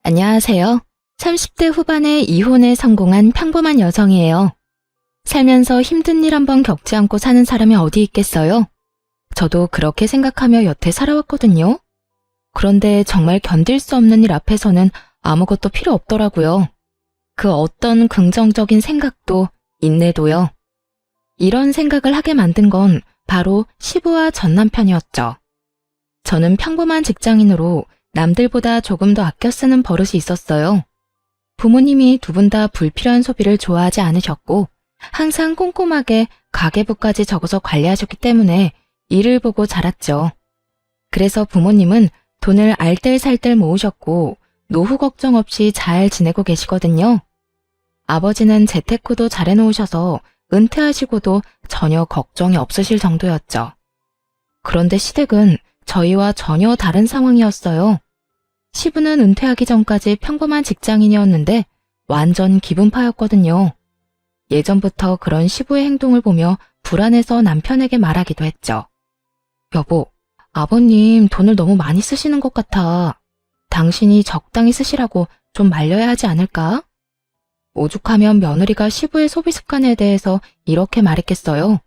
안녕하세요. 30대 후반에 이혼에 성공한 평범한 여성이에요. 살면서 힘든 일 한번 겪지 않고 사는 사람이 어디 있겠어요? 저도 그렇게 생각하며 여태 살아왔거든요. 그런데 정말 견딜 수 없는 일 앞에서는 아무것도 필요 없더라고요. 그 어떤 긍정적인 생각도, 인내도요. 이런 생각을 하게 만든 건 바로 시부와 전 남편이었죠. 저는 평범한 직장인으로 남들보다 조금 더 아껴 쓰는 버릇이 있었어요. 부모님이 두 분 다 불필요한 소비를 좋아하지 않으셨고 항상 꼼꼼하게 가계부까지 적어서 관리하셨기 때문에 일을 보고 자랐죠. 그래서 부모님은 돈을 알뜰살뜰 모으셨고 노후 걱정 없이 잘 지내고 계시거든요. 아버지는 재테크도 잘 해놓으셔서 은퇴하시고도 전혀 걱정이 없으실 정도였죠. 그런데 시댁은 저희와 전혀 다른 상황이었어요. 시부는 은퇴하기 전까지 평범한 직장인이었는데 완전 기분파였거든요. 예전부터 그런 시부의 행동을 보며 불안해서 남편에게 말하기도 했죠. 여보, 아버님 돈을 너무 많이 쓰시는 것 같아. 당신이 적당히 쓰시라고 좀 말려야 하지 않을까? 오죽하면 며느리가 시부의 소비 습관에 대해서 이렇게 말했겠어요.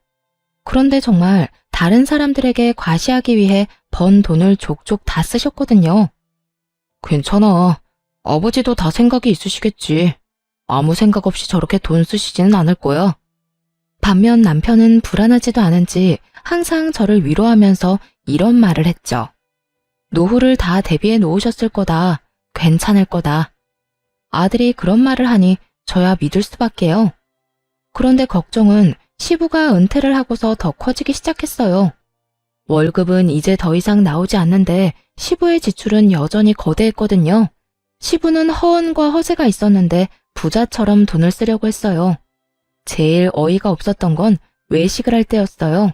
그런데 정말 다른 사람들에게 과시하기 위해 번 돈을 족족 다 쓰셨거든요. 괜찮아. 아버지도 다 생각이 있으시겠지. 아무 생각 없이 저렇게 돈 쓰시지는 않을 거야. 반면 남편은 불안하지도 않은지 항상 저를 위로하면서 이런 말을 했죠. 노후를 다 대비해 놓으셨을 거다. 괜찮을 거다. 아들이 그런 말을 하니 저야 믿을 수밖에요. 그런데 걱정은 시부가 은퇴를 하고서 더 커지기 시작했어요. 월급은 이제 더 이상 나오지 않는데 시부의 지출은 여전히 거대했거든요. 시부는 허언과 허세가 있었는데 부자처럼 돈을 쓰려고 했어요. 제일 어이가 없었던 건 외식을 할 때였어요.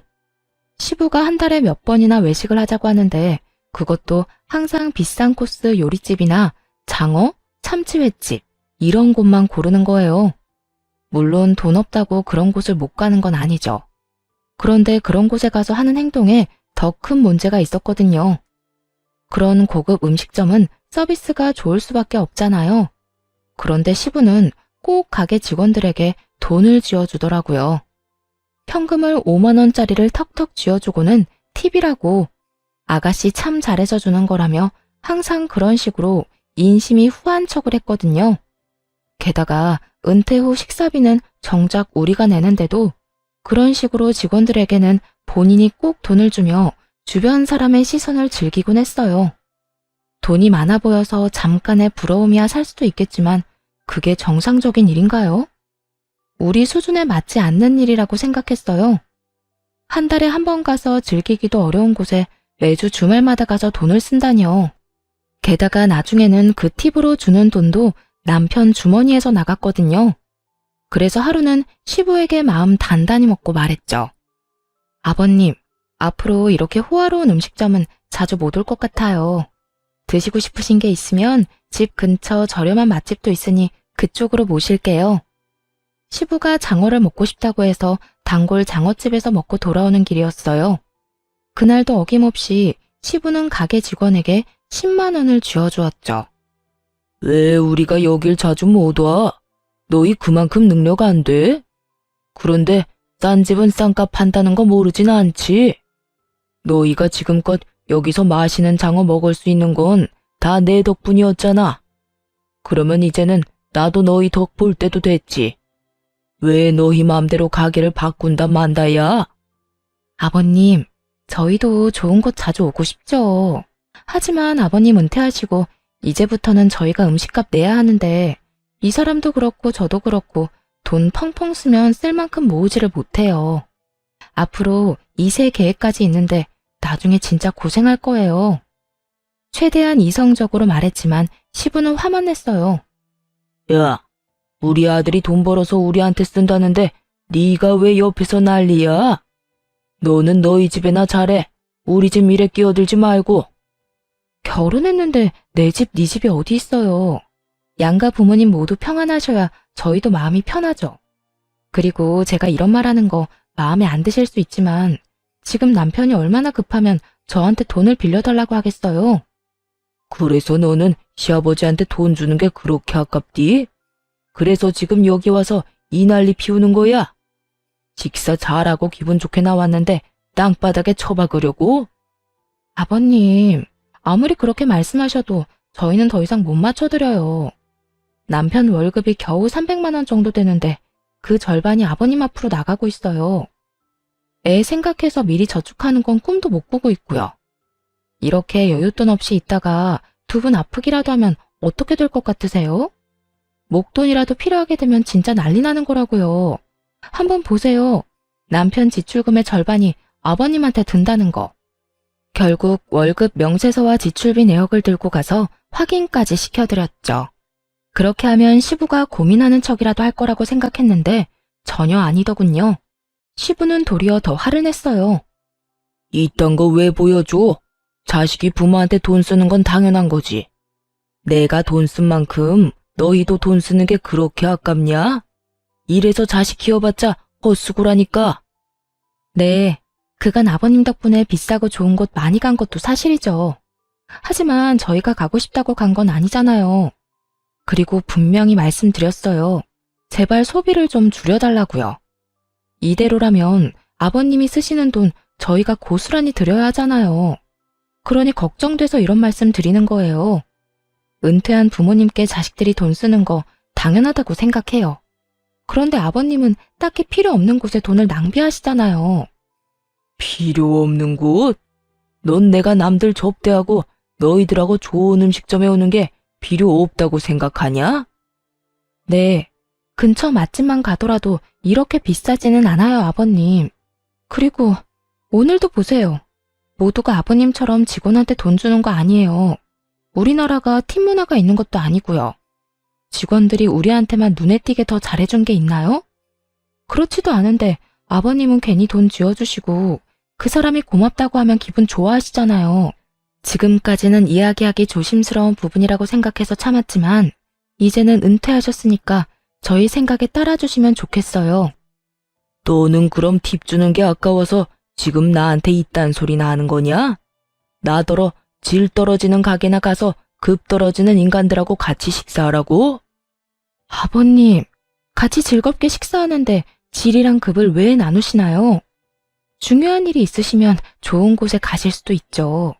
시부가 한 달에 몇 번이나 외식을 하자고 하는데 그것도 항상 비싼 코스 요리집이나 장어, 참치횟집 이런 곳만 고르는 거예요. 물론 돈 없다고 그런 곳을 못 가는 건 아니죠. 그런데 그런 곳에 가서 하는 행동에 더 큰 문제가 있었거든요. 그런 고급 음식점은 서비스가 좋을 수밖에 없잖아요. 그런데 시부는 꼭 가게 직원들에게 돈을 쥐어주더라고요. 현금을 5만 원짜리를 턱턱 쥐어주고는 팁이라고 아가씨 참 잘해서 주는 거라며 항상 그런 식으로 인심이 후한 척을 했거든요. 게다가 은퇴 후 식사비는 정작 우리가 내는데도 그런 식으로 직원들에게는 본인이 꼭 돈을 주며 주변 사람의 시선을 즐기곤 했어요. 돈이 많아 보여서 잠깐의 부러움이야 살 수도 있겠지만 그게 정상적인 일인가요? 우리 수준에 맞지 않는 일이라고 생각했어요. 한 달에 한 번 가서 즐기기도 어려운 곳에 매주 주말마다 가서 돈을 쓴다니요. 게다가 나중에는 그 팁으로 주는 돈도 남편 주머니에서 나갔거든요. 그래서 하루는 시부에게 마음 단단히 먹고 말했죠. 아버님, 앞으로 이렇게 호화로운 음식점은 자주 못 올 것 같아요. 드시고 싶으신 게 있으면 집 근처 저렴한 맛집도 있으니 그쪽으로 모실게요. 시부가 장어를 먹고 싶다고 해서 단골 장어집에서 먹고 돌아오는 길이었어요. 그날도 어김없이 시부는 가게 직원에게 10만 원을 쥐어주었죠. 왜 우리가 여길 자주 못 와? 너희 그만큼 능력 안 돼? 그런데 싼 집은 싼값 한다는 거 모르진 않지? 너희가 지금껏 여기서 맛있는 장어 먹을 수 있는 건 다 내 덕분이었잖아. 그러면 이제는 나도 너희 덕 볼 때도 됐지. 왜 너희 맘대로 가게를 바꾼다 만다야? 아버님, 저희도 좋은 곳 자주 오고 싶죠. 하지만 아버님 은퇴하시고 이제부터는 저희가 음식값 내야 하는데 이 사람도 그렇고 저도 그렇고 돈 펑펑 쓰면 쓸 만큼 모으지를 못해요. 앞으로 2세 계획까지 있는데 나중에 진짜 고생할 거예요. 최대한 이성적으로 말했지만 시부는 화만 냈어요. 야, 우리 아들이 돈 벌어서 우리한테 쓴다는데 네가 왜 옆에서 난리야? 너는 너희 집에나 잘해. 우리 집 일에 끼어들지 말고. 결혼했는데 내 집, 네 집이 어디 있어요. 양가 부모님 모두 평안하셔야 저희도 마음이 편하죠. 그리고 제가 이런 말하는 거 마음에 안 드실 수 있지만 지금 남편이 얼마나 급하면 저한테 돈을 빌려달라고 하겠어요. 그래서 너는 시아버지한테 돈 주는 게 그렇게 아깝디? 그래서 지금 여기 와서 이 난리 피우는 거야? 식사 잘하고 기분 좋게 나왔는데 땅바닥에 처박으려고? 아버님, 아무리 그렇게 말씀하셔도 저희는 더 이상 못 맞춰드려요. 남편 월급이 겨우 300만 원 정도 되는데 그 절반이 아버님 앞으로 나가고 있어요. 애 생각해서 미리 저축하는 건 꿈도 못 꾸고 있고요. 이렇게 여윳돈 없이 있다가 두 분 아프기라도 하면 어떻게 될 것 같으세요? 목돈이라도 필요하게 되면 진짜 난리 나는 거라고요. 한번 보세요. 남편 지출금의 절반이 아버님한테 든다는 거. 결국 월급 명세서와 지출비 내역을 들고 가서 확인까지 시켜드렸죠. 그렇게 하면 시부가 고민하는 척이라도 할 거라고 생각했는데 전혀 아니더군요. 시부는 도리어 더 화를 냈어요. 이딴 거 왜 보여줘? 자식이 부모한테 돈 쓰는 건 당연한 거지. 내가 돈 쓴 만큼 너희도 돈 쓰는 게 그렇게 아깝냐? 이래서 자식 키워봤자 헛수고라니까. 네, 그간 아버님 덕분에 비싸고 좋은 곳 많이 간 것도 사실이죠. 하지만 저희가 가고 싶다고 간 건 아니잖아요. 그리고 분명히 말씀드렸어요. 제발 소비를 좀 줄여달라고요. 이대로라면 아버님이 쓰시는 돈 저희가 고스란히 드려야 하잖아요. 그러니 걱정돼서 이런 말씀 드리는 거예요. 은퇴한 부모님께 자식들이 돈 쓰는 거 당연하다고 생각해요. 그런데 아버님은 딱히 필요 없는 곳에 돈을 낭비하시잖아요. 필요 없는 곳? 넌 내가 남들 접대하고 너희들하고 좋은 음식점에 오는 게 필요 없다고 생각하냐? 네, 근처 맛집만 가더라도 이렇게 비싸지는 않아요, 아버님. 그리고 오늘도 보세요. 모두가 아버님처럼 직원한테 돈 주는 거 아니에요. 우리나라가 팀 문화가 있는 것도 아니고요. 직원들이 우리한테만 눈에 띄게 더 잘해준 게 있나요? 그렇지도 않은데 아버님은 괜히 돈 쥐어주시고 그 사람이 고맙다고 하면 기분 좋아하시잖아요. 지금까지는 이야기하기 조심스러운 부분이라고 생각해서 참았지만 이제는 은퇴하셨으니까 저희 생각에 따라주시면 좋겠어요. 너는 그럼 팁 주는 게 아까워서 지금 나한테 이딴 소리나 하는 거냐? 나더러 질 떨어지는 가게나 가서 급 떨어지는 인간들하고 같이 식사하라고? 아버님, 같이 즐겁게 식사하는데 질이랑 급을 왜 나누시나요? 중요한 일이 있으시면 좋은 곳에 가실 수도 있죠.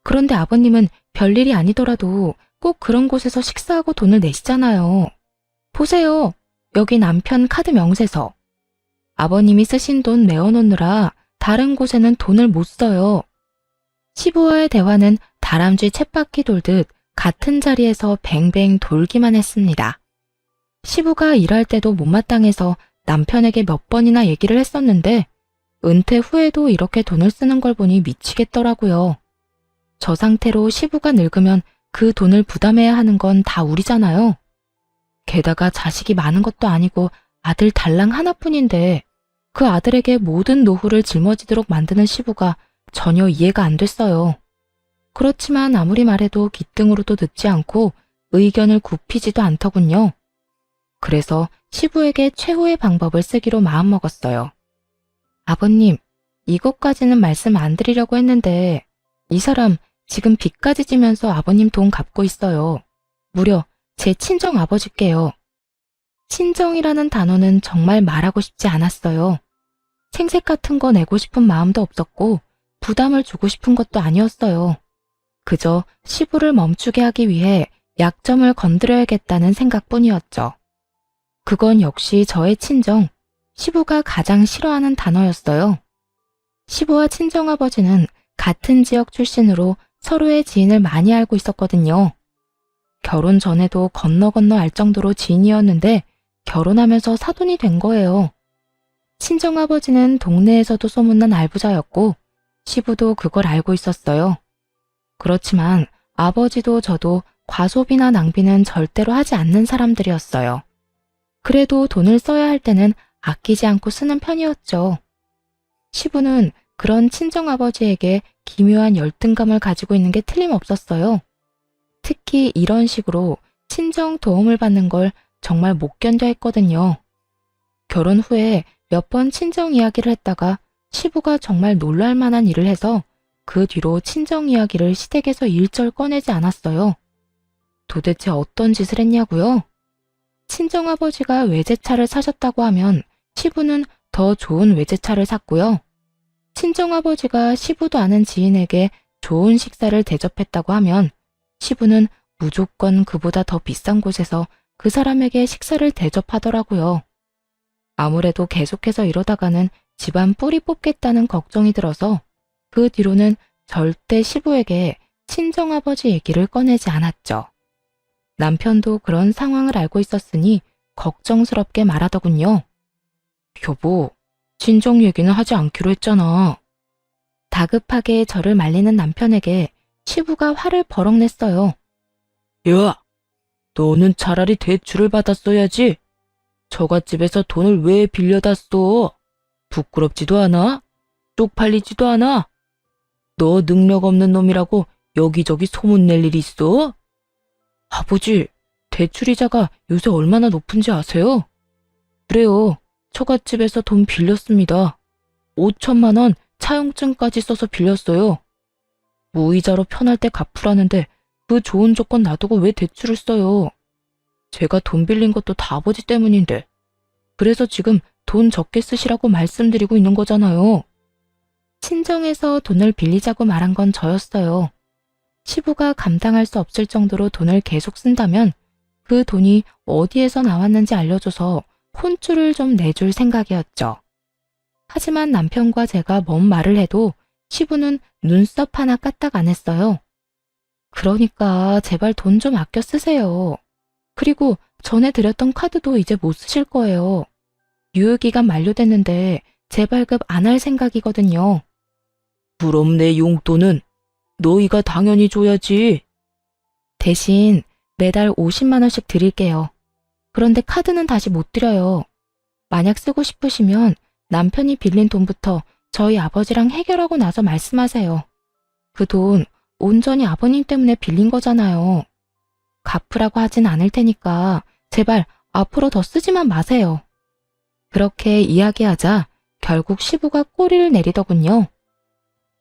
그런데 아버님은 별일이 아니더라도 꼭 그런 곳에서 식사하고 돈을 내시잖아요. 보세요. 여기 남편 카드 명세서. 아버님이 쓰신 돈 메워놓느라 다른 곳에는 돈을 못 써요. 시부와의 대화는 다람쥐 쳇바퀴 돌듯 같은 자리에서 뱅뱅 돌기만 했습니다. 시부가 일할 때도 못마땅해서 남편에게 몇 번이나 얘기를 했었는데 은퇴 후에도 이렇게 돈을 쓰는 걸 보니 미치겠더라고요. 저 상태로 시부가 늙으면 그 돈을 부담해야 하는 건 다 우리잖아요. 게다가 자식이 많은 것도 아니고 아들 달랑 하나뿐인데 그 아들에게 모든 노후를 짊어지도록 만드는 시부가 전혀 이해가 안 됐어요. 그렇지만 아무리 말해도 기등으로도 듣지 않고 의견을 굽히지도 않더군요. 그래서 시부에게 최후의 방법을 쓰기로 마음먹었어요. 아버님, 이것까지는 말씀 안 드리려고 했는데 이 사람 지금 빚까지 지면서 아버님 돈 갚고 있어요. 무려 제 친정 아버지께요. 친정이라는 단어는 정말 말하고 싶지 않았어요. 생색 같은 거 내고 싶은 마음도 없었고 부담을 주고 싶은 것도 아니었어요. 그저 시부를 멈추게 하기 위해 약점을 건드려야겠다는 생각뿐이었죠. 그건 역시 저의 친정, 시부가 가장 싫어하는 단어였어요. 시부와 친정아버지는 같은 지역 출신으로 서로의 지인을 많이 알고 있었거든요. 결혼 전에도 건너 알 정도로 지인이었는데 결혼하면서 사돈이 된 거예요. 친정아버지는 동네에서도 소문난 알부자였고 시부도 그걸 알고 있었어요. 그렇지만 아버지도 저도 과소비나 낭비는 절대로 하지 않는 사람들이었어요. 그래도 돈을 써야 할 때는 아끼지 않고 쓰는 편이었죠. 시부는 그런 친정아버지에게 기묘한 열등감을 가지고 있는 게 틀림없었어요. 특히 이런 식으로 친정 도움을 받는 걸 정말 못 견뎌 했거든요. 결혼 후에 몇 번 친정 이야기를 했다가 시부가 정말 놀랄 만한 일을 해서 그 뒤로 친정 이야기를 시댁에서 일절 꺼내지 않았어요. 도대체 어떤 짓을 했냐고요? 친정아버지가 외제차를 사셨다고 하면 시부는 더 좋은 외제차를 샀고요. 친정아버지가 시부도 아는 지인에게 좋은 식사를 대접했다고 하면 시부는 무조건 그보다 더 비싼 곳에서 그 사람에게 식사를 대접하더라고요. 아무래도 계속해서 이러다가는 집안 뿌리 뽑겠다는 걱정이 들어서 그 뒤로는 절대 시부에게 친정아버지 얘기를 꺼내지 않았죠. 남편도 그런 상황을 알고 있었으니 걱정스럽게 말하더군요. 여보, 친정 얘기는 하지 않기로 했잖아. 다급하게 저를 말리는 남편에게 시부가 화를 버럭 냈어요. 야, 너는 차라리 대출을 받았어야지. 처갓집에서 돈을 왜 빌려다 써? 부끄럽지도 않아? 쪽팔리지도 않아? 너 능력 없는 놈이라고 여기저기 소문낼 일 있어? 아버지, 대출이자가 요새 얼마나 높은지 아세요? 그래요, 처갓집에서 돈 빌렸습니다. 5천만 원 차용증까지 써서 빌렸어요. 무이자로 편할 때 갚으라는데 그 좋은 조건 놔두고 왜 대출을 써요? 제가 돈 빌린 것도 다 아버지 때문인데. 그래서 지금 돈 적게 쓰시라고 말씀드리고 있는 거잖아요. 친정에서 돈을 빌리자고 말한 건 저였어요. 시부가 감당할 수 없을 정도로 돈을 계속 쓴다면 그 돈이 어디에서 나왔는지 알려줘서 혼쭐을 좀 내줄 생각이었죠. 하지만 남편과 제가 뭔 말을 해도 시부는 눈썹 하나 까딱 안 했어요. 그러니까 제발 돈 좀 아껴 쓰세요. 그리고 전에 드렸던 카드도 이제 못 쓰실 거예요. 유효기간 만료됐는데 재발급 안 할 생각이거든요. 그럼 내 용돈은 너희가 당연히 줘야지. 대신 매달 50만 원씩 드릴게요. 그런데 카드는 다시 못 드려요. 만약 쓰고 싶으시면 남편이 빌린 돈부터 저희 아버지랑 해결하고 나서 말씀하세요. 그 돈 온전히 아버님 때문에 빌린 거잖아요. 갚으라고 하진 않을 테니까 제발 앞으로 더 쓰지만 마세요. 그렇게 이야기하자 결국 시부가 꼬리를 내리더군요.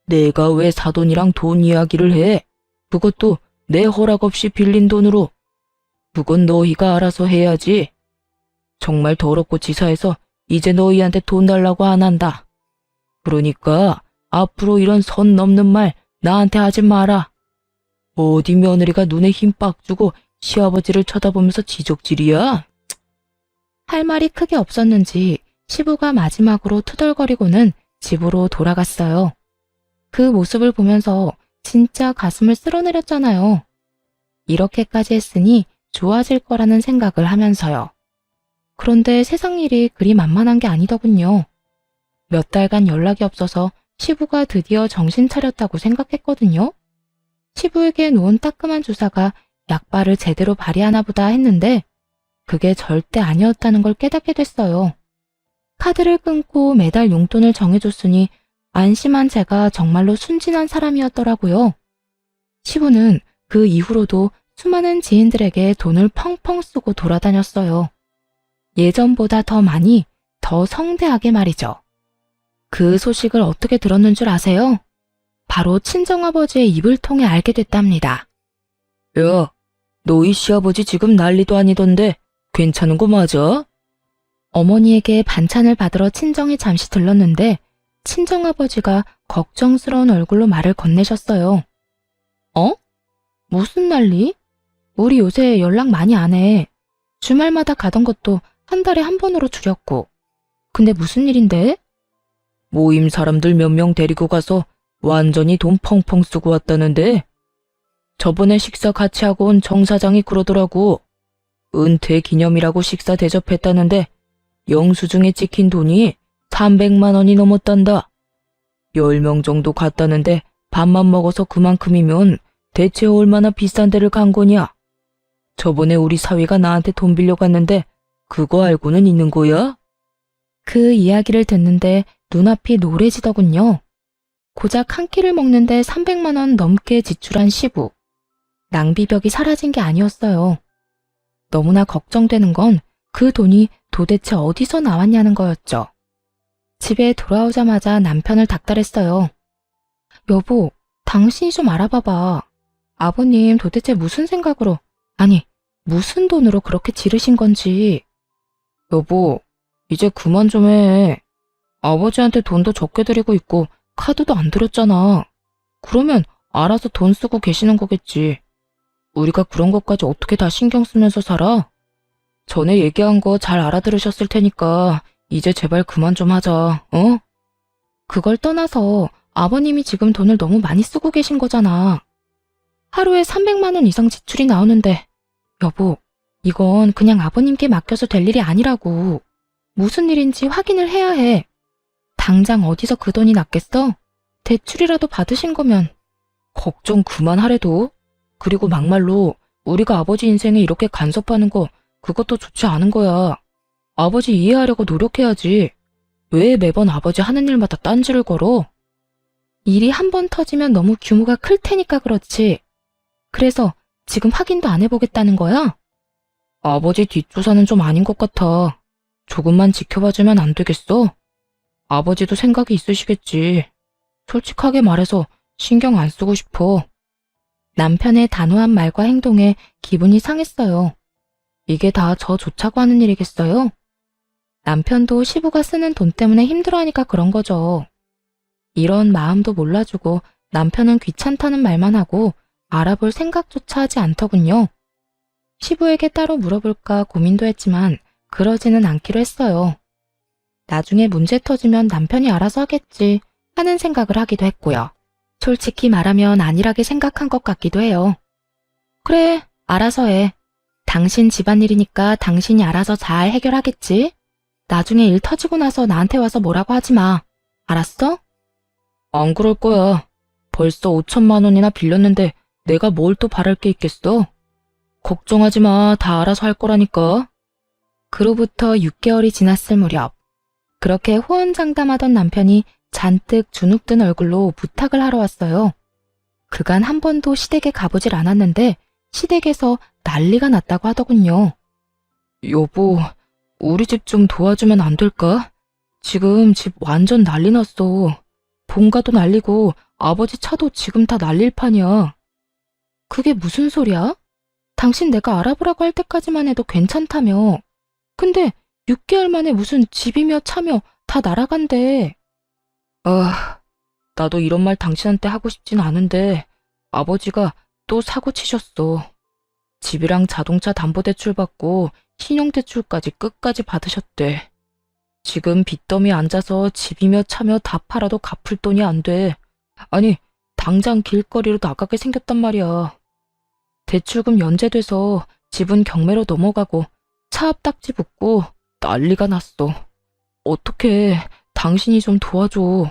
내가 왜 사돈이랑 돈 이야기를 해? 그것도 내 허락 없이 빌린 돈으로. 그건 너희가 알아서 해야지. 정말 더럽고 치사해서 이제 너희한테 돈 달라고 안 한다. 그러니까 앞으로 이런 선 넘는 말 나한테 하지 마라. 어디 며느리가 눈에 힘 빡 주고 시아버지를 쳐다보면서 지적질이야? 할 말이 크게 없었는지 시부가 마지막으로 투덜거리고는 집으로 돌아갔어요. 그 모습을 보면서 진짜 가슴을 쓸어내렸잖아요. 이렇게까지 했으니 좋아질 거라는 생각을 하면서요. 그런데 세상 일이 그리 만만한 게 아니더군요. 몇 달간 연락이 없어서 시부가 드디어 정신 차렸다고 생각했거든요. 시부에게 놓은 따끔한 주사가 약발을 제대로 발휘하나 보다 했는데 그게 절대 아니었다는 걸 깨닫게 됐어요. 카드를 끊고 매달 용돈을 정해줬으니 안심한 제가 정말로 순진한 사람이었더라고요. 시부는 그 이후로도 수많은 지인들에게 돈을 펑펑 쓰고 돌아다녔어요. 예전보다 더 많이, 더 성대하게 말이죠. 그 소식을 어떻게 들었는 줄 아세요? 바로 친정아버지의 입을 통해 알게 됐답니다. 야, 너희 시아버지 지금 난리도 아니던데 괜찮은 거 맞아? 어머니에게 반찬을 받으러 친정에 잠시 들렀는데 친정아버지가 걱정스러운 얼굴로 말을 건네셨어요. 어? 무슨 난리? 우리 요새 연락 많이 안 해. 주말마다 가던 것도 한 달에 한 번으로 줄였고. 근데 무슨 일인데? 모임 사람들 몇 명 데리고 가서 완전히 돈 펑펑 쓰고 왔다는데 저번에 식사 같이 하고 온 정 사장이 그러더라고. 은퇴 기념이라고 식사 대접했다는데 영수증에 찍힌 돈이 300만 원이 넘었단다. 10명 정도 갔다는데 밥만 먹어서 그만큼이면 대체 얼마나 비싼 데를 간 거냐? 저번에 우리 사위가 나한테 돈 빌려갔는데 그거 알고는 있는 거야? 그 이야기를 듣는데 눈앞이 노래지더군요. 고작 한 끼를 먹는데 300만 원 넘게 지출한 시부. 낭비벽이 사라진 게 아니었어요. 너무나 걱정되는 건 그 돈이 도대체 어디서 나왔냐는 거였죠. 집에 돌아오자마자 남편을 닥달했어요. 여보, 당신이 좀 알아봐봐. 아버님 도대체 무슨 생각으로, 아니, 무슨 돈으로 그렇게 지르신 건지. 여보, 이제 그만 좀 해. 아버지한테 돈도 적게 드리고 있고 카드도 안 드렸잖아. 그러면 알아서 돈 쓰고 계시는 거겠지. 우리가 그런 것까지 어떻게 다 신경 쓰면서 살아? 전에 얘기한 거 잘 알아들으셨을 테니까 이제 제발 그만 좀 하자, 어? 그걸 떠나서 아버님이 지금 돈을 너무 많이 쓰고 계신 거잖아. 하루에 300만 원 이상 지출이 나오는데, 여보, 이건 그냥 아버님께 맡겨서 될 일이 아니라고. 무슨 일인지 확인을 해야 해. 당장 어디서 그 돈이 났겠어? 대출이라도 받으신 거면. 걱정 그만하래도. 그리고 막말로 우리가 아버지 인생에 이렇게 간섭하는 거 그것도 좋지 않은 거야. 아버지 이해하려고 노력해야지. 왜 매번 아버지 하는 일마다 딴지를 걸어? 일이 한 번 터지면 너무 규모가 클 테니까 그렇지. 그래서 지금 확인도 안 해보겠다는 거야? 아버지 뒷조사는 좀 아닌 것 같아. 조금만 지켜봐주면 안 되겠어? 아버지도 생각이 있으시겠지. 솔직하게 말해서 신경 안 쓰고 싶어. 남편의 단호한 말과 행동에 기분이 상했어요. 이게 다 저 좋자고 하는 일이겠어요? 남편도 시부가 쓰는 돈 때문에 힘들어하니까 그런 거죠. 이런 마음도 몰라주고 남편은 귀찮다는 말만 하고 알아볼 생각조차 하지 않더군요. 시부에게 따로 물어볼까 고민도 했지만 그러지는 않기로 했어요. 나중에 문제 터지면 남편이 알아서 하겠지 하는 생각을 하기도 했고요. 솔직히 말하면 안일하게 생각한 것 같기도 해요. 그래, 알아서 해. 당신 집안일이니까 당신이 알아서 잘 해결하겠지? 나중에 일 터지고 나서 나한테 와서 뭐라고 하지 마. 알았어? 안 그럴 거야. 벌써 5천만 원이나 빌렸는데 내가 뭘 또 바랄 게 있겠어? 걱정하지 마. 다 알아서 할 거라니까. 그로부터 6개월이 지났을 무렵, 그렇게 호언장담하던 남편이 잔뜩 주눅든 얼굴로 부탁을 하러 왔어요. 그간 한 번도 시댁에 가보질 않았는데 시댁에서 난리가 났다고 하더군요. 여보, 우리 집 좀 도와주면 안 될까? 지금 집 완전 난리 났어. 본가도 난리고 아버지 차도 지금 다 난릴 판이야. 그게 무슨 소리야? 당신 내가 알아보라고 할 때까지만 해도 괜찮다며. 근데 6개월 만에 무슨 집이며 차며 다 날아간대. 아, 나도 이런 말 당신한테 하고 싶진 않은데 아버지가 또 사고 치셨어. 집이랑 자동차 담보대출 받고 신용대출까지 끝까지 받으셨대. 지금 빚더미 앉아서 집이며 차며 다 팔아도 갚을 돈이 안 돼. 아니, 당장 길거리로 나가게 생겼단 말이야. 대출금 연재돼서 집은 경매로 넘어가고 차 앞 딱지 붙고 난리가 났어. 어떡해, 당신이 좀 도와줘.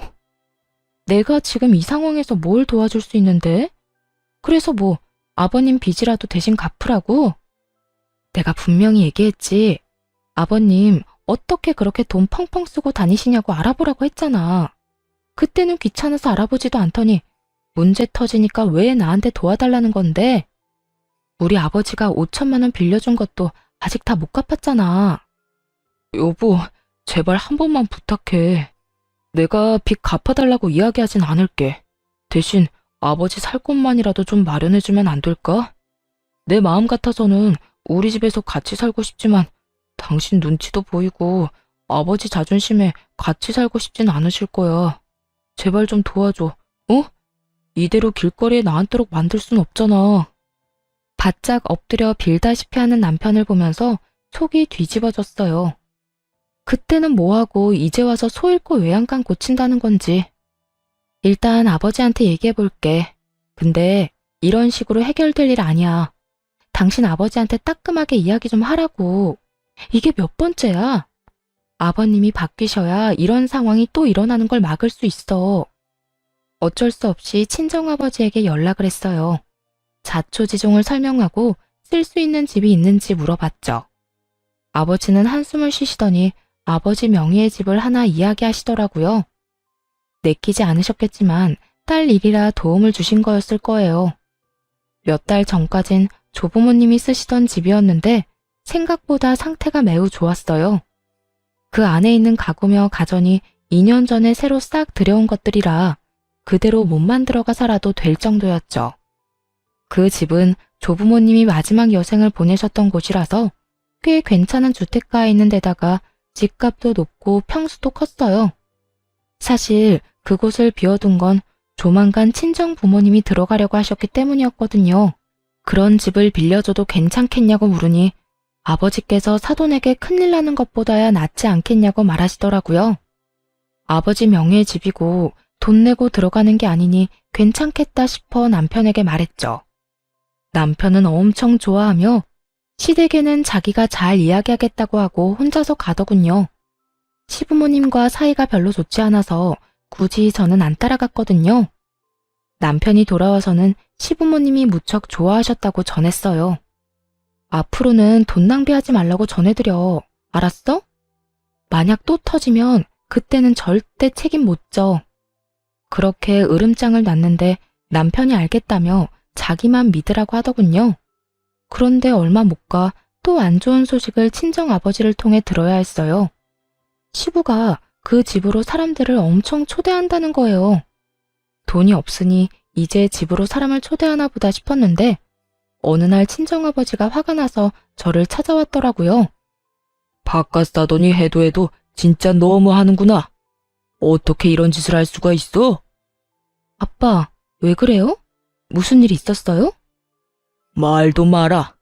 내가 지금 이 상황에서 뭘 도와줄 수 있는데? 그래서 뭐 아버님 빚이라도 대신 갚으라고? 내가 분명히 얘기했지. 아버님 어떻게 그렇게 돈 펑펑 쓰고 다니시냐고 알아보라고 했잖아. 그때는 귀찮아서 알아보지도 않더니 문제 터지니까 왜 나한테 도와달라는 건데? 우리 아버지가 5천만 원 빌려준 것도 아직 다 못 갚았잖아. 여보, 제발 한 번만 부탁해. 내가 빚 갚아달라고 이야기하진 않을게. 대신 아버지 살 곳만이라도 좀 마련해주면 안 될까? 내 마음 같아서는 우리 집에서 같이 살고 싶지만 당신 눈치도 보이고 아버지 자존심에 같이 살고 싶진 않으실 거야. 제발 좀 도와줘, 어? 이대로 길거리에 나앉도록 만들 순 없잖아. 바짝 엎드려 빌다시피 하는 남편을 보면서 속이 뒤집어졌어요. 그때는 뭐하고 이제 와서 소 잃고 외양간 고친다는 건지. 일단 아버지한테 얘기해볼게. 근데 이런 식으로 해결될 일 아니야. 당신 아버지한테 따끔하게 이야기 좀 하라고. 이게 몇 번째야? 아버님이 바뀌셔야 이런 상황이 또 일어나는 걸 막을 수 있어. 어쩔 수 없이 친정아버지에게 연락을 했어요. 자초지종을 설명하고 쓸 수 있는 집이 있는지 물어봤죠. 아버지는 한숨을 쉬시더니 아버지 명의의 집을 하나 이야기하시더라고요. 내키지 않으셨겠지만 딸 일이라 도움을 주신 거였을 거예요. 몇 달 전까진 조부모님이 쓰시던 집이었는데 생각보다 상태가 매우 좋았어요. 그 안에 있는 가구며 가전이 2년 전에 새로 싹 들여온 것들이라 그대로 몸만 들어가 살아도 될 정도였죠. 그 집은 조부모님이 마지막 여생을 보내셨던 곳이라서 꽤 괜찮은 주택가에 있는 데다가 집값도 높고 평수도 컸어요. 사실 그곳을 비워둔 건 조만간 친정 부모님이 들어가려고 하셨기 때문이었거든요. 그런 집을 빌려줘도 괜찮겠냐고 물으니 아버지께서 사돈에게 큰일 나는 것보다야 낫지 않겠냐고 말하시더라고요. 아버지 명의의 집이고 돈 내고 들어가는 게 아니니 괜찮겠다 싶어 남편에게 말했죠. 남편은 엄청 좋아하며 시댁에는 자기가 잘 이야기하겠다고 하고 혼자서 가더군요. 시부모님과 사이가 별로 좋지 않아서 굳이 저는 안 따라갔거든요. 남편이 돌아와서는 시부모님이 무척 좋아하셨다고 전했어요. 앞으로는 돈 낭비하지 말라고 전해드려. 알았어? 만약 또 터지면 그때는 절대 책임 못 져. 그렇게 으름장을 놨는데 남편이 알겠다며 자기만 믿으라고 하더군요. 그런데 얼마 못 가 또 안 좋은 소식을 친정 아버지를 통해 들어야 했어요. 시부가 그 집으로 사람들을 엄청 초대한다는 거예요. 돈이 없으니 이제 집으로 사람을 초대하나 보다 싶었는데 어느 날 친정아버지가 화가 나서 저를 찾아왔더라고요. 바깥 사돈이 해도 진짜 너무 하는구나. 어떻게 이런 짓을 할 수가 있어? 아빠, 왜 그래요? 무슨 일 있었어요? 말도 마라.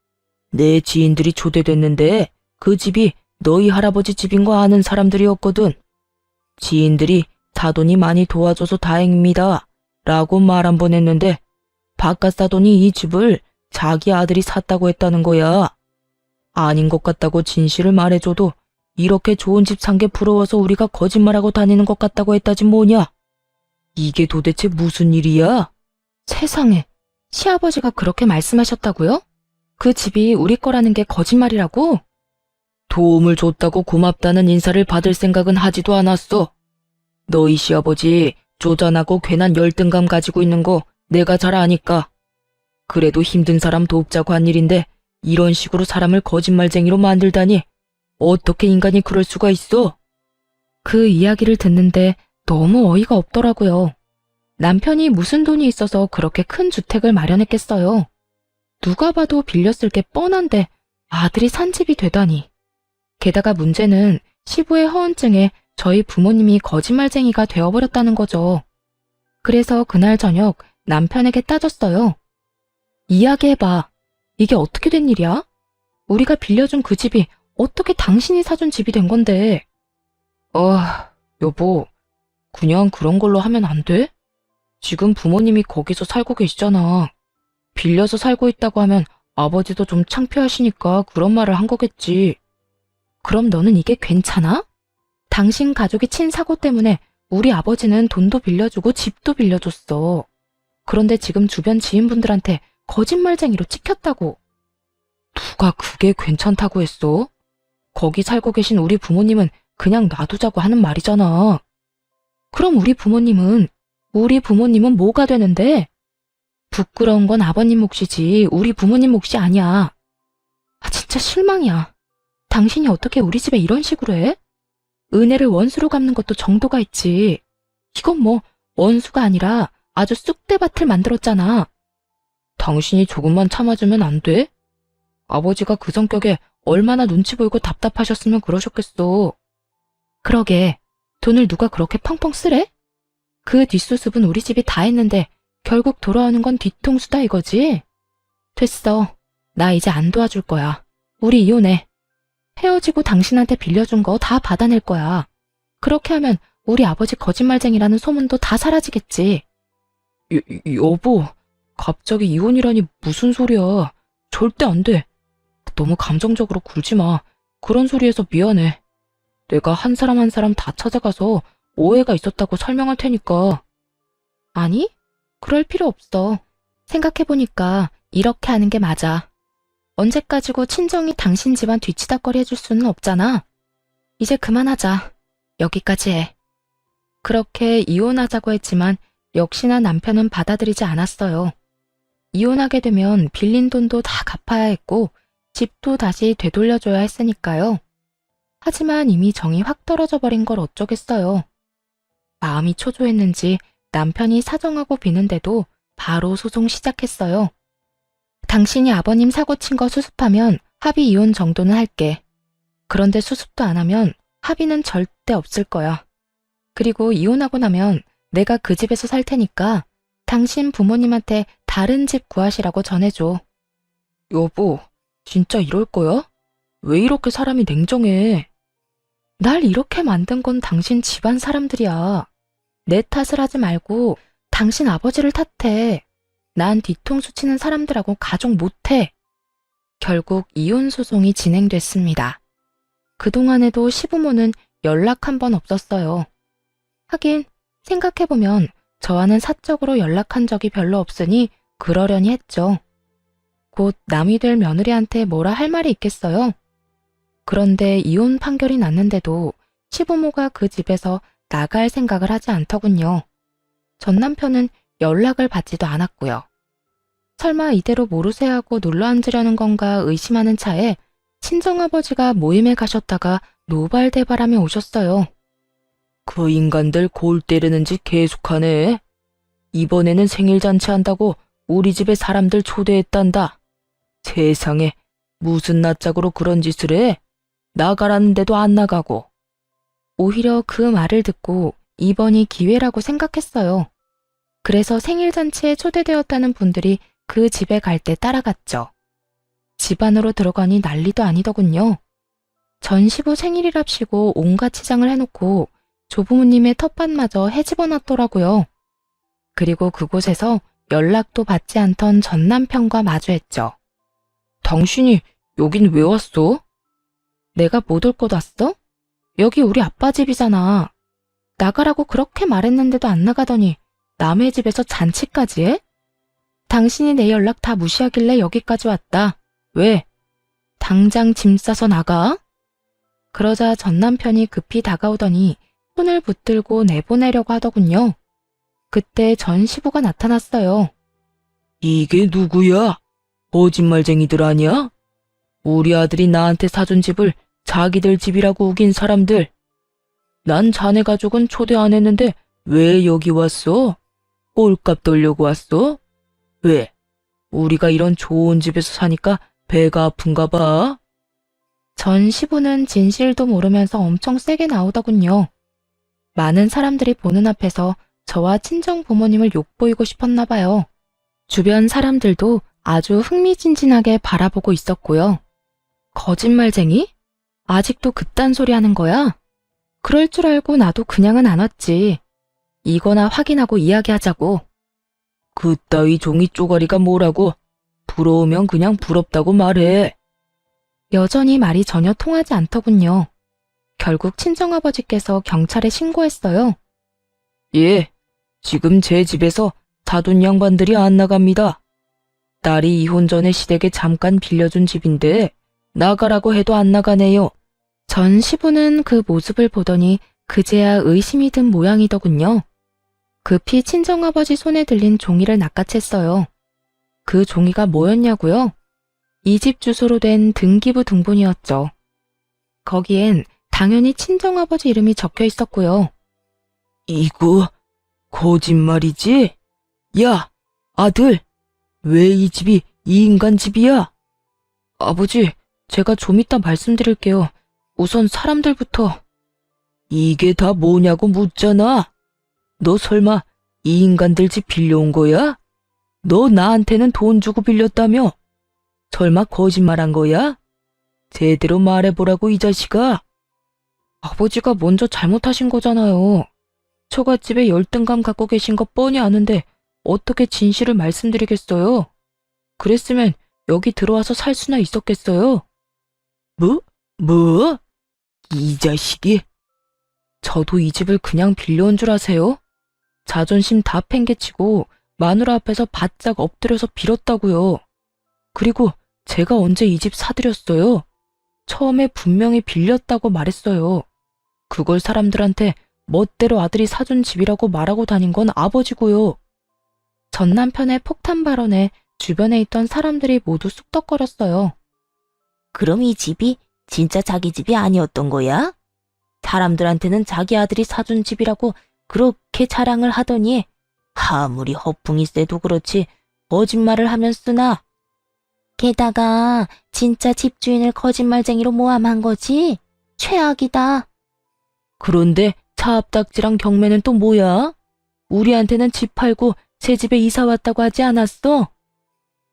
내 지인들이 초대됐는데 그 집이 너희 할아버지 집인 거 아는 사람들이었거든. 지인들이 사돈이 많이 도와줘서 다행입니다. 라고 말 한 번 했는데 바깥 사돈이 이 집을 자기 아들이 샀다고 했다는 거야. 아닌 것 같다고 진실을 말해줘도 이렇게 좋은 집 산 게 부러워서 우리가 거짓말하고 다니는 것 같다고 했다지 뭐냐. 이게 도대체 무슨 일이야? 세상에, 시아버지가 그렇게 말씀하셨다고요? 그 집이 우리 거라는 게 거짓말이라고? 도움을 줬다고 고맙다는 인사를 받을 생각은 하지도 않았어. 너희 시아버지 쪼잔하고 괜한 열등감 가지고 있는 거 내가 잘 아니까. 그래도 힘든 사람 돕자고 한 일인데 이런 식으로 사람을 거짓말쟁이로 만들다니 어떻게 인간이 그럴 수가 있어? 그 이야기를 듣는데 너무 어이가 없더라고요. 남편이 무슨 돈이 있어서 그렇게 큰 주택을 마련했겠어요. 누가 봐도 빌렸을 게 뻔한데 아들이 산 집이 되다니. 게다가 문제는 시부의 허언증에 저희 부모님이 거짓말쟁이가 되어버렸다는 거죠. 그래서 그날 저녁 남편에게 따졌어요. 이야기해봐. 이게 어떻게 된 일이야? 우리가 빌려준 그 집이 어떻게 당신이 사준 집이 된 건데? 여보, 그냥 그런 걸로 하면 안 돼? 지금 부모님이 거기서 살고 계시잖아. 빌려서 살고 있다고 하면 아버지도 좀 창피하시니까 그런 말을 한 거겠지. 그럼 너는 이게 괜찮아? 당신 가족이 친 사고 때문에 우리 아버지는 돈도 빌려주고 집도 빌려줬어. 그런데 지금 주변 지인분들한테 거짓말쟁이로 찍혔다고. 누가 그게 괜찮다고 했어? 거기 살고 계신 우리 부모님은 그냥 놔두자고 하는 말이잖아. 그럼 우리 부모님은 뭐가 되는데? 부끄러운 건 아버님 몫이지 우리 부모님 몫이 아니야. 진짜 실망이야. 당신이 어떻게 우리 집에 이런 식으로 해? 은혜를 원수로 갚는 것도 정도가 있지. 이건 뭐 원수가 아니라 아주 쑥대밭을 만들었잖아. 당신이 조금만 참아주면 안 돼? 아버지가 그 성격에 얼마나 눈치 보이고 답답하셨으면 그러셨겠어. 그러게, 돈을 누가 그렇게 펑펑 쓰래? 그 뒷수습은 우리 집이 다 했는데 결국 돌아오는 건 뒤통수다 이거지? 됐어. 나 이제 안 도와줄 거야. 우리 이혼해. 헤어지고 당신한테 빌려준 거 다 받아낼 거야. 그렇게 하면 우리 아버지 거짓말쟁이라는 소문도 다 사라지겠지. 여보, 갑자기 이혼이라니 무슨 소리야. 절대 안 돼. 너무 감정적으로 굴지 마. 그런 소리해서 미안해. 내가 한 사람 한 사람 다 찾아가서 오해가 있었다고 설명할 테니까. 아니, 그럴 필요 없어. 생각해보니까 이렇게 하는 게 맞아. 언제까지고 친정이 당신 집안 뒤치다꺼리 해줄 수는 없잖아. 이제 그만하자. 여기까지 해. 그렇게 이혼하자고 했지만 역시나 남편은 받아들이지 않았어요. 이혼하게 되면 빌린 돈도 다 갚아야 했고 집도 다시 되돌려줘야 했으니까요. 하지만 이미 정이 확 떨어져 버린 걸 어쩌겠어요. 마음이 초조했는지 남편이 사정하고 비는데도 바로 소송 시작했어요. 당신이 아버님 사고 친 거 수습하면 합의 이혼 정도는 할게. 그런데 수습도 안 하면 합의는 절대 없을 거야. 그리고 이혼하고 나면 내가 그 집에서 살 테니까 당신 부모님한테 다른 집 구하시라고 전해줘. 여보, 진짜 이럴 거야? 왜 이렇게 사람이 냉정해? 날 이렇게 만든 건 당신 집안 사람들이야. 내 탓을 하지 말고 당신 아버지를 탓해. 난 뒤통수 치는 사람들하고 가족 못해. 결국 이혼 소송이 진행됐습니다. 그동안에도 시부모는 연락 한 번 없었어요. 하긴 생각해보면 저와는 사적으로 연락한 적이 별로 없으니 그러려니 했죠. 곧 남이 될 며느리한테 뭐라 할 말이 있겠어요? 그런데 이혼 판결이 났는데도 시부모가 그 집에서 나갈 생각을 하지 않더군요. 전 남편은 연락을 받지도 않았고요. 설마 이대로 모르쇠 하고 눌러앉으려는 건가 의심하는 차에 친정아버지가 모임에 가셨다가 노발대바람에 오셨어요. 그 인간들 골 때리는 짓 계속하네. 이번에는 생일잔치 한다고 우리 집에 사람들 초대했단다. 세상에, 무슨 낯짝으로 그런 짓을 해? 나가라는데도 안 나가고. 오히려 그 말을 듣고 이번이 기회라고 생각했어요. 그래서 생일잔치에 초대되었다는 분들이 그 집에 갈 때 따라갔죠. 집 안으로 들어가니 난리도 아니더군요. 전 시부 생일이랍시고 온갖 치장을 해놓고 조부모님의 텃밭마저 헤집어놨더라고요. 그리고 그곳에서 연락도 받지 않던 전 남편과 마주했죠. 당신이 여긴 왜 왔어? 내가 못 올 것 왔어? 여기 우리 아빠 집이잖아. 나가라고 그렇게 말했는데도 안 나가더니 남의 집에서 잔치까지 해? 당신이 내 연락 다 무시하길래 여기까지 왔다. 왜? 당장 짐 싸서 나가? 그러자 전 남편이 급히 다가오더니 손을 붙들고 내보내려고 하더군요. 그때 전 시부가 나타났어요. 이게 누구야? 거짓말쟁이들 아니야? 우리 아들이 나한테 사준 집을 자기들 집이라고 우긴 사람들. 난 자네 가족은 초대 안 했는데 왜 여기 왔어? 꼴값 돌려고 왔어? 왜? 우리가 이런 좋은 집에서 사니까 배가 아픈가 봐? 전 시부는 진실도 모르면서 엄청 세게 나오더군요. 많은 사람들이 보는 앞에서 저와 친정 부모님을 욕보이고 싶었나 봐요. 주변 사람들도 아주 흥미진진하게 바라보고 있었고요. 거짓말쟁이? 아직도 그딴 소리 하는 거야? 그럴 줄 알고 나도 그냥은 안 왔지. 이거나 확인하고 이야기하자고. 그따위 종이 쪼가리가 뭐라고? 부러우면 그냥 부럽다고 말해. 여전히 말이 전혀 통하지 않더군요. 결국 친정아버지께서 경찰에 신고했어요. 예, 지금 제 집에서 사돈 양반들이 안 나갑니다. 딸이 이혼 전에 시댁에 잠깐 빌려준 집인데 나가라고 해도 안 나가네요. 전 시부는 그 모습을 보더니 그제야 의심이 든 모양이더군요. 급히 친정아버지 손에 들린 종이를 낚아챘어요. 그 종이가 뭐였냐고요? 이 집 주소로 된 등기부 등본이었죠. 거기엔 당연히 친정아버지 이름이 적혀 있었고요. 이거 거짓말이지? 야, 아들, 왜 이 집이 이 인간 집이야? 아버지, 제가 좀 이따 말씀드릴게요. 우선 사람들부터. 이게 다 뭐냐고 묻잖아. 너 설마 이 인간들 집 빌려온 거야? 너 나한테는 돈 주고 빌렸다며? 설마 거짓말한 거야? 제대로 말해보라고 이 자식아. 아버지가 먼저 잘못하신 거잖아요. 처갓집에 열등감 갖고 계신 거 뻔히 아는데 어떻게 진실을 말씀드리겠어요? 그랬으면 여기 들어와서 살 수나 있었겠어요? 뭐? 이 자식이? 저도 이 집을 그냥 빌려온 줄 아세요? 자존심 다 팽개치고 마누라 앞에서 바짝 엎드려서 빌었다고요. 그리고 제가 언제 이 집 사드렸어요? 처음에 분명히 빌렸다고 말했어요. 그걸 사람들한테 멋대로 아들이 사준 집이라고 말하고 다닌 건 아버지고요. 전 남편의 폭탄 발언에 주변에 있던 사람들이 모두 쑥덕거렸어요. 그럼 이 집이 진짜 자기 집이 아니었던 거야? 사람들한테는 자기 아들이 사준 집이라고 그렇게 자랑을 하더니 아무리 허풍이 세도 그렇지 거짓말을 하면 쓰나? 게다가 진짜 집주인을 거짓말쟁이로 모함한 거지? 최악이다. 그런데 차압딱지랑 경매는 또 뭐야? 우리한테는 집 팔고 새 집에 이사 왔다고 하지 않았어?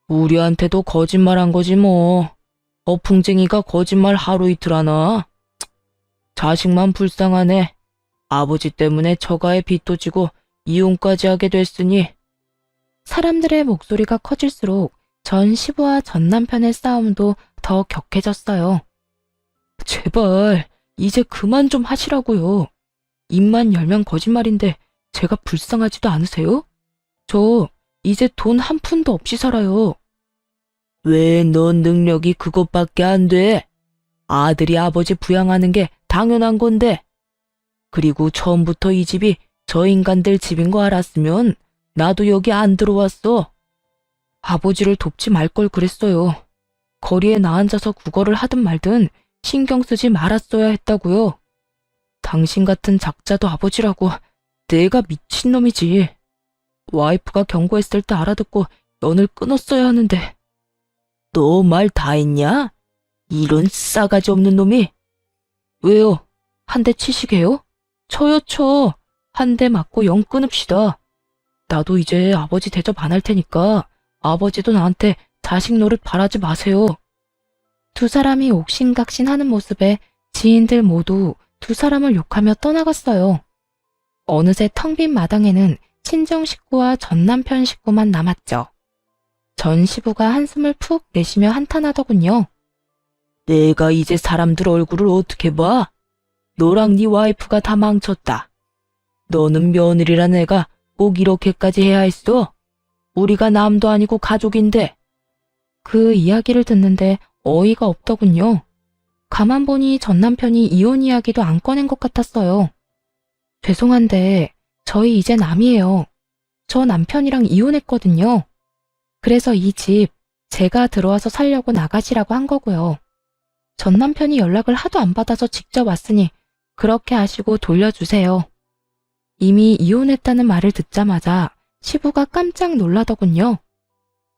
우리한테도 거짓말한 거지 뭐. 어풍쟁이가 거짓말 하루 이틀 하나? 자식만 불쌍하네. 아버지 때문에 처가에 빚도 지고 이혼까지 하게 됐으니. 사람들의 목소리가 커질수록 전 시부와 전 남편의 싸움도 더 격해졌어요. 제발 이제 그만 좀 하시라고요. 입만 열면 거짓말인데 제가 불쌍하지도 않으세요? 저 이제 돈 한 푼도 없이 살아요. 왜 넌 능력이 그것밖에 안 돼? 아들이 아버지 부양하는 게 당연한 건데. 그리고 처음부터 이 집이 저 인간들 집인 거 알았으면 나도 여기 안 들어왔어. 아버지를 돕지 말 걸 그랬어요. 거리에 나 앉아서 구걸을 하든 말든 신경 쓰지 말았어야 했다고요. 당신 같은 작자도 아버지라고. 내가 미친놈이지. 와이프가 경고했을 때 알아듣고 연을 끊었어야 하는데. 너 말 다 했냐? 이런 싸가지 없는 놈이. 왜요? 한 대 치시게요? 쳐요 쳐. 한 대 맞고 연 끊읍시다. 나도 이제 아버지 대접 안 할 테니까 아버지도 나한테 자식 노릇 바라지 마세요. 두 사람이 옥신각신하는 모습에 지인들 모두 두 사람을 욕하며 떠나갔어요. 어느새 텅 빈 마당에는 친정 식구와 전 남편 식구만 남았죠. 전 시부가 한숨을 푹 내쉬며 한탄하더군요. 내가 이제 사람들 얼굴을 어떻게 봐? 너랑 네 와이프가 다 망쳤다. 너는 며느리란 애가 꼭 이렇게까지 해야 했어? 우리가 남도 아니고 가족인데. 그 이야기를 듣는데 어이가 없더군요. 가만 보니 전 남편이 이혼 이야기도 안 꺼낸 것 같았어요. 죄송한데 저희 이제 남이에요. 저 남편이랑 이혼했거든요. 그래서 이 집 제가 들어와서 살려고 나가시라고 한 거고요. 전 남편이 연락을 하도 안 받아서 직접 왔으니 그렇게 하시고 돌려주세요. 이미 이혼했다는 말을 듣자마자 시부가 깜짝 놀라더군요.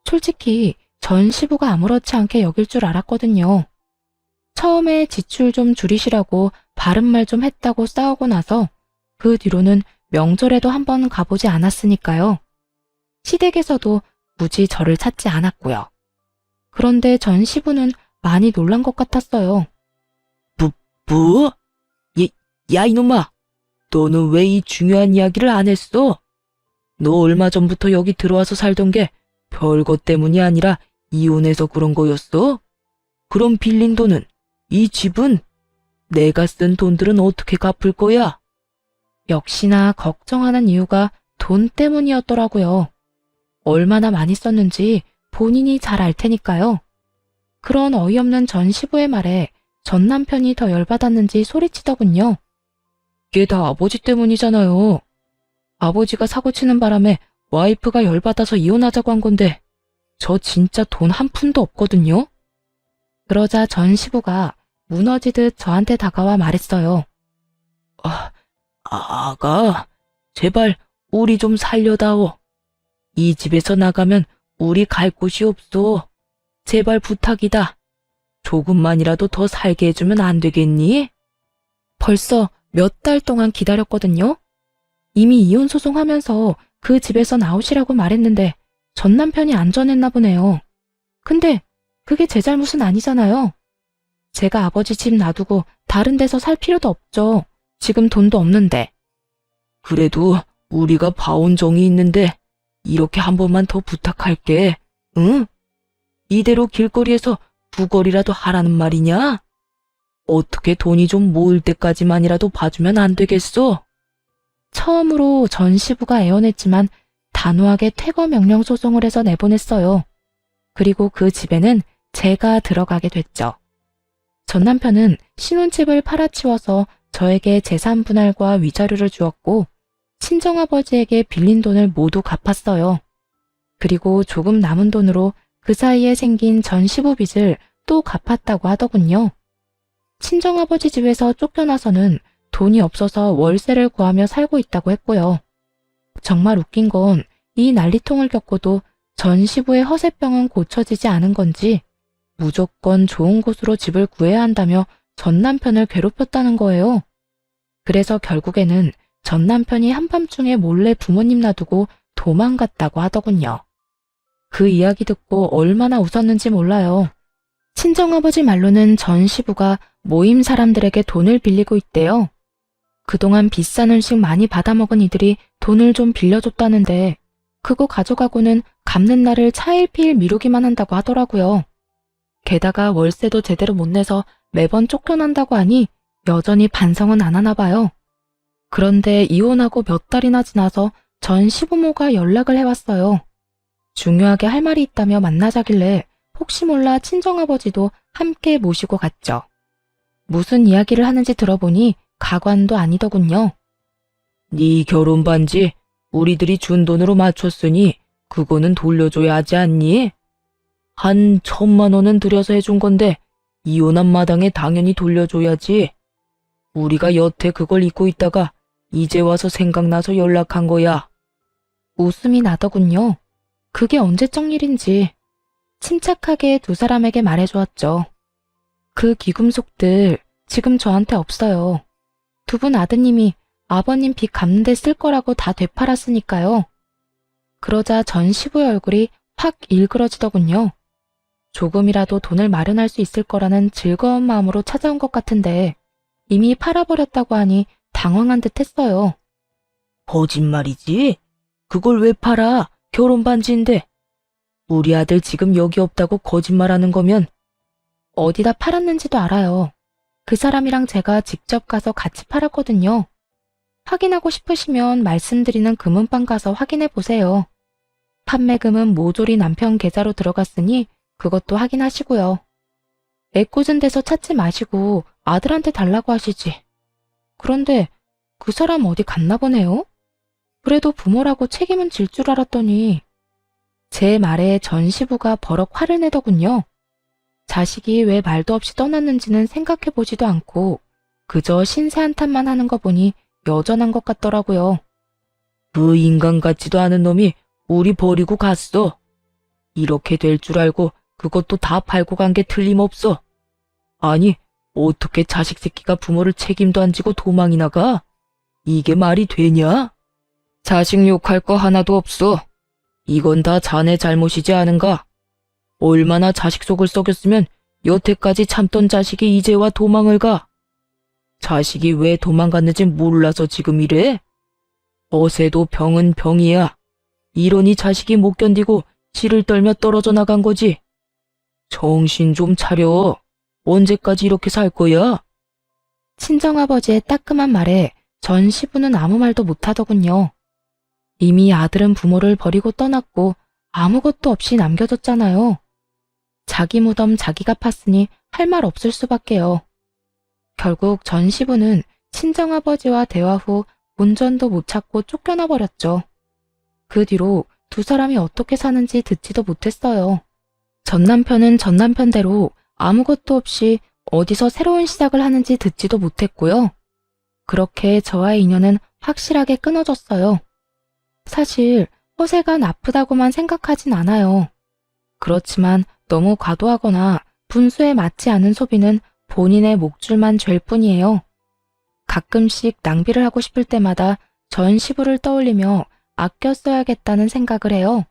솔직히 전 시부가 아무렇지 않게 여길 줄 알았거든요. 처음에 지출 좀 줄이시라고 바른말 좀 했다고 싸우고 나서 그 뒤로는 명절에도 한번 가보지 않았으니까요. 시댁에서도 굳이 저를 찾지 않았고요. 그런데 전 시부는 많이 놀란 것 같았어요. 뭐? 야 이놈아, 너는 왜 이 중요한 이야기를 안 했어? 너 얼마 전부터 여기 들어와서 살던 게 별것 때문이 아니라 이혼해서 그런 거였어? 그럼 빌린 돈은, 이 집은, 내가 쓴 돈들은 어떻게 갚을 거야? 역시나 걱정하는 이유가 돈 때문이었더라고요. 얼마나 많이 썼는지 본인이 잘 알 테니까요. 그런 어이없는 전 시부의 말에 전 남편이 더 열받았는지 소리치더군요. 이게 다 아버지 때문이잖아요. 아버지가 사고치는 바람에 와이프가 열받아서 이혼하자고 한 건데 저 진짜 돈 한 푼도 없거든요. 그러자 전 시부가 무너지듯 저한테 다가와 말했어요. 아가, 제발 우리 좀 살려다오. 이 집에서 나가면 우리 갈 곳이 없어. 제발 부탁이다. 조금만이라도 더 살게 해주면 안 되겠니? 벌써 몇 달 동안 기다렸거든요. 이미 이혼 소송하면서 그 집에서 나오시라고 말했는데 전 남편이 안 전했나 보네요. 근데 그게 제 잘못은 아니잖아요. 제가 아버지 집 놔두고 다른 데서 살 필요도 없죠. 지금 돈도 없는데. 그래도 우리가 봐온 정이 있는데 이렇게 한 번만 더 부탁할게. 응? 이대로 길거리에서 구걸이라도 하라는 말이냐? 어떻게 돈이 좀 모을 때까지만이라도 봐주면 안 되겠어? 처음으로 전 시부가 애원했지만 단호하게 퇴거 명령 소송을 해서 내보냈어요. 그리고 그 집에는 제가 들어가게 됐죠. 전 남편은 신혼집을 팔아치워서 저에게 재산 분할과 위자료를 주었고 친정아버지에게 빌린 돈을 모두 갚았어요. 그리고 조금 남은 돈으로 그 사이에 생긴 전 시부 빚을 또 갚았다고 하더군요. 친정아버지 집에서 쫓겨나서는 돈이 없어서 월세를 구하며 살고 있다고 했고요. 정말 웃긴 건 이 난리통을 겪고도 전 시부의 허세병은 고쳐지지 않은 건지 무조건 좋은 곳으로 집을 구해야 한다며 전 남편을 괴롭혔다는 거예요. 그래서 결국에는 전 남편이 한밤중에 몰래 부모님 놔두고 도망갔다고 하더군요. 그 이야기 듣고 얼마나 웃었는지 몰라요. 친정아버지 말로는 전 시부가 모임 사람들에게 돈을 빌리고 있대요. 그동안 비싼 음식 많이 받아먹은 이들이 돈을 좀 빌려줬다는데 그거 가져가고는 갚는 날을 차일피일 미루기만 한다고 하더라고요. 게다가 월세도 제대로 못 내서 매번 쫓겨난다고 하니 여전히 반성은 안 하나 봐요. 그런데 이혼하고 몇 달이나 지나서 전 시부모가 연락을 해왔어요. 중요하게 할 말이 있다며 만나자길래 혹시 몰라 친정아버지도 함께 모시고 갔죠. 무슨 이야기를 하는지 들어보니 가관도 아니더군요. 네 결혼 반지 우리들이 준 돈으로 맞췄으니 그거는 돌려줘야 하지 않니? 한 1,000만 원은 들여서 해준 건데 이혼한 마당에 당연히 돌려줘야지. 우리가 여태 그걸 잊고 있다가 이제 와서 생각나서 연락한 거야. 웃음이 나더군요. 그게 언제적 일인지 침착하게 두 사람에게 말해주었죠. 그 귀금속들 지금 저한테 없어요. 두 분 아드님이 아버님 빚 갚는 데 쓸 거라고 다 되팔았으니까요. 그러자 전 시부의 얼굴이 확 일그러지더군요. 조금이라도 돈을 마련할 수 있을 거라는 즐거운 마음으로 찾아온 것 같은데 이미 팔아버렸다고 하니 당황한 듯 했어요. 거짓말이지? 그걸 왜 팔아? 결혼 반지인데. 우리 아들 지금 여기 없다고 거짓말하는 거면 어디다 팔았는지도 알아요. 그 사람이랑 제가 직접 가서 같이 팔았거든요. 확인하고 싶으시면 말씀드리는 금은방 가서 확인해 보세요. 판매금은 모조리 남편 계좌로 들어갔으니 그것도 확인하시고요. 애꿎은 데서 찾지 마시고 아들한테 달라고 하시지. 그런데 그 사람 어디 갔나 보네요? 그래도 부모라고 책임은 질 줄 알았더니 제 말에 전 시부가 버럭 화를 내더군요. 자식이 왜 말도 없이 떠났는지는 생각해 보지도 않고 그저 신세 한탄만 하는 거 보니 여전한 것 같더라고요. 그 인간 같지도 않은 놈이 우리 버리고 갔어. 이렇게 될 줄 알고 그것도 다 팔고 간 게 틀림없어. 아니, 어떻게 자식 새끼가 부모를 책임도 안 지고 도망이 나가? 이게 말이 되냐? 자식 욕할 거 하나도 없어. 이건 다 자네 잘못이지 않은가? 얼마나 자식 속을 썩였으면 여태까지 참던 자식이 이제 와 도망을 가? 자식이 왜 도망갔는지 몰라서 지금 이래? 어세도 병은 병이야. 이러니 자식이 못 견디고 치를 떨며 떨어져 나간 거지. 정신 좀 차려. 언제까지 이렇게 살 거야? 친정아버지의 따끔한 말에 전 시부는 아무 말도 못하더군요. 이미 아들은 부모를 버리고 떠났고 아무것도 없이 남겨뒀잖아요. 자기 무덤 자기가 팠으니 할 말 없을 수밖에요. 결국 전 시부는 친정아버지와 대화 후 본전도 못 찾고 쫓겨나 버렸죠. 그 뒤로 두 사람이 어떻게 사는지 듣지도 못했어요. 전 남편은 전 남편대로 아무것도 없이 어디서 새로운 시작을 하는지 듣지도 못했고요. 그렇게 저와의 인연은 확실하게 끊어졌어요. 사실 허세가 나쁘다고만 생각하진 않아요. 그렇지만 너무 과도하거나 분수에 맞지 않은 소비는 본인의 목줄만 죄일 뿐이에요. 가끔씩 낭비를 하고 싶을 때마다 전 시부를 떠올리며 아껴 써야겠다는 생각을 해요.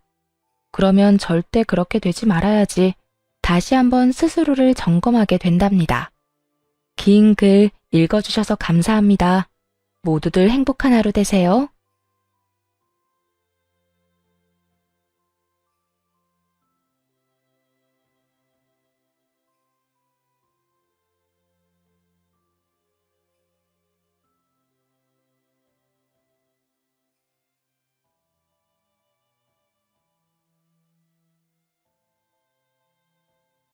그러면 절대 그렇게 되지 말아야지 다시 한번 스스로를 점검하게 된답니다. 긴 글 읽어주셔서 감사합니다. 모두들 행복한 하루 되세요.